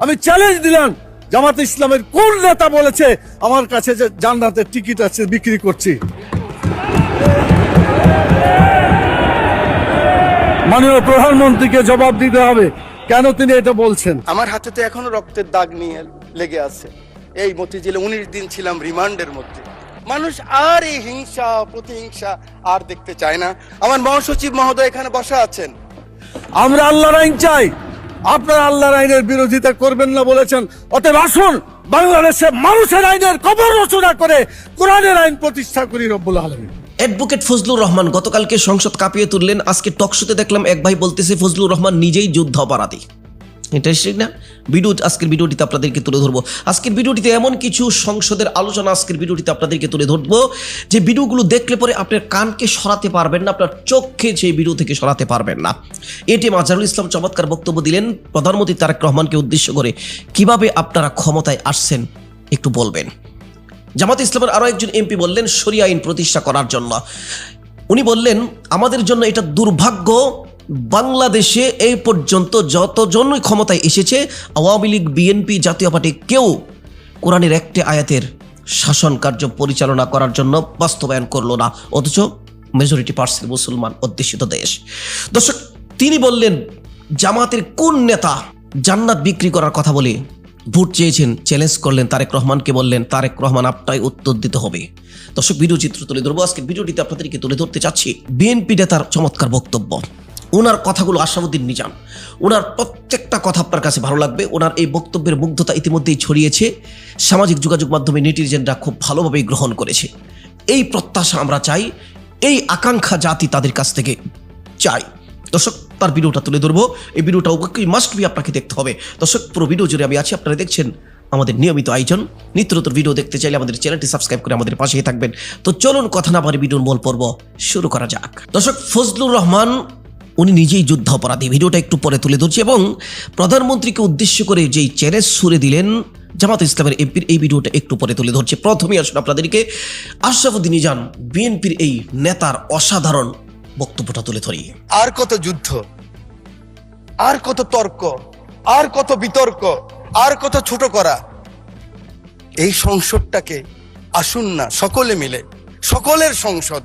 আমি চ্যালেঞ্জ দিলাম, জামাতে ইসলামের কোন নেতা বলেছে আমার কাছে যে জান্নাতের টিকিট আছে বিক্রি করছি? মাননীয় প্রধানমন্ত্রীকে জবাব দিতে হবে কেন তিনি এটা বলছেন। আমার হাতে তো এখনো রক্তের দাগ নিয়ে লেগে আছে। এই মতিঝিলে 19 দিন ছিলাম রিমান্ডের মধ্যে। মানুষ আর এই হিংসা প্রতিহিংসা আর দেখতে চায় না। আমার মহাসচিব মহোদয় এখানে বসা আছেন। আমরা আল্লাহর আইন চাই, আপনারা আল্লাহর আইনের বিরোধিতা করবেন না বলেছেন। অতএব আসুন বাংলাদেশে মানুষের আইনের কবর রচনা করে কোরআনের আইন প্রতিষ্ঠা করি রব্বুল আলামিন। অ্যাডভোকেট ফজলুর রহমান গতকালকে সংসদ কাঁপিয়ে তুললেন। আজকে টকশোতে দেখলাম এক ভাই বলতেছে ফজলুর রহমান নিজেই যুদ্ধ অপরাধী। ইন্টারেস্টিং না? আজকের ভিডিওটিতে আপনাদেরকে তুলে ধরবো। আজকের ভিডিওটিতে এমন কিছু সংসদের আলোচনা আজকের ভিডিওটিতে আপনাদেরকে তুলে ধরবো যে ভিডিওগুলো দেখলে পরে আপনার কানকে সরাতে পারবেন না, আপনার চোখকে সেই ভিডিও থেকে সরাতে পারবেন না। এটিএম আজহারুল ইসলাম চমৎকার বক্তব্য দিলেন প্রধানমন্ত্রী তারেক রহমানকে উদ্দেশ্য করে। কিভাবে আপনারা ক্ষমতায় আসছেন একটু বলবেন। জামাতে ইসলামের আরো একজন এমপি বললেন শরিয়া আইন প্রতিষ্ঠা করার জন্য। উনি বললেন আমাদের জন্য এটা দুর্ভাগ্য, বাংলাদেশে এই পর্যন্ত যতজনই ক্ষমতায় এসেছে আওয়ামী লীগ, বিএনপি, জাতীয় পার্টি কেউ কোরআনের একটি আয়াতের শাসন কার্য পরিচালনা করার জন্য বাস্তবায়ন করলো না, অথচ মেজরিটি পার্সেন্ট মুসলমান অধ্যুষিত দেশ। দর্শক, তিনি বললেন জামাতের কোন নেতা জান্নাত বিক্রি করার কথা বলে ভোট চেয়েছেন, চ্যালেঞ্জ করলেন তারেক রহমানকে, বললেন তারেক রহমান আপনাই উত্তর দিতে হবে। দর্শক, ভিডিও চিত্র তুলে ধরবো। আজকে ভিডিওটিতে আপনাদেরকে তুলে ধরতে চাচ্ছি বিএনপি নেতার চমৎকার বক্তব্য। ওনার কথাগুলো আশাউদ্দিন নিজাম, ওনার প্রত্যেকটা কথা আপনার কাছে ভালো লাগবে। ওনার এই বক্তব্যের মুগ্ধতা ইতিমধ্যেই ছড়িয়েছে, সামাজিক যোগাযোগ মাধ্যমে নেটিজেনরা খুব ভালোভাবেই গ্রহণ করেছে। এই প্রত্যাশা আমরা চাই, এই আকাঙ্ক্ষা জাতি তাদের কাছ থেকে চাই। দর্শক, তার ভিডিওটা তুলে ধরবো। এই ভিডিওটা অবশ্যই মাস্ট বি আপনাকে দেখতে হবে। দর্শক, পুরো ভিডিও জুড়ে আমি আছি, আপনারা দেখছেন আমাদের নিয়মিত আয়োজন। নিত্য নতুন ভিডিও দেখতে চাইলে আমাদের চ্যানেলটি সাবস্ক্রাইব করে আমাদের পাশেই থাকবেন। তো চলুন কথা না বাড়ি ভিডিওর মূল পর্ব শুরু করা যাক। দর্শক, ফজলুর রহমান উনি নিজেই যুদ্ধ অপরাধী, ভিডিওটা একটু পরে তুলে ধরছি। এবং প্রধানমন্ত্রীকে উদ্দেশ্য করে যেই চ্যালেঞ্জ ছুড়ে দিলেন জামাত ইসলামের এমপির, এই ভিডিওটা একটু পরে তুলে ধরছি। প্রথমেই আসুন আপনাদেরকে আশরাফুদ্দিন নিজাম বিএনপির এই নেতার অসাধারণ বক্তব্যটা তুলে ধরি। আর কত যুদ্ধ, আর কত তর্ক, আর কত বিতর্ক, আর কত ছোট করা। এই সংসদটাকে আসুন না সকলে মিলে, সকলের সংসদ,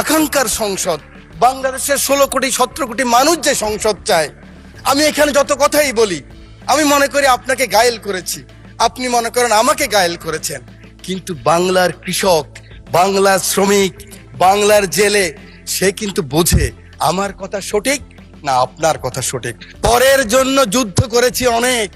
আকাঙ্ক্ষার সংসদ, বাংলাদেশের 16 কোটি 17 কোটি মানুষ যে সংসদ চায়। আমি এখানে যত কথাই বলি, আমি মনে করি আপনাকে ঘায়েল করেছি, আপনি মনে করেন আমাকে ঘায়েল করেছেন, কিন্তু বাংলার কৃষক, বাংলার শ্রমিক, বাংলার জেলে সে কিন্তু বোঝে আমার কথা সঠিক না আপনার কথা সঠিক। পরের জন্য যুদ্ধ করেছি অনেক,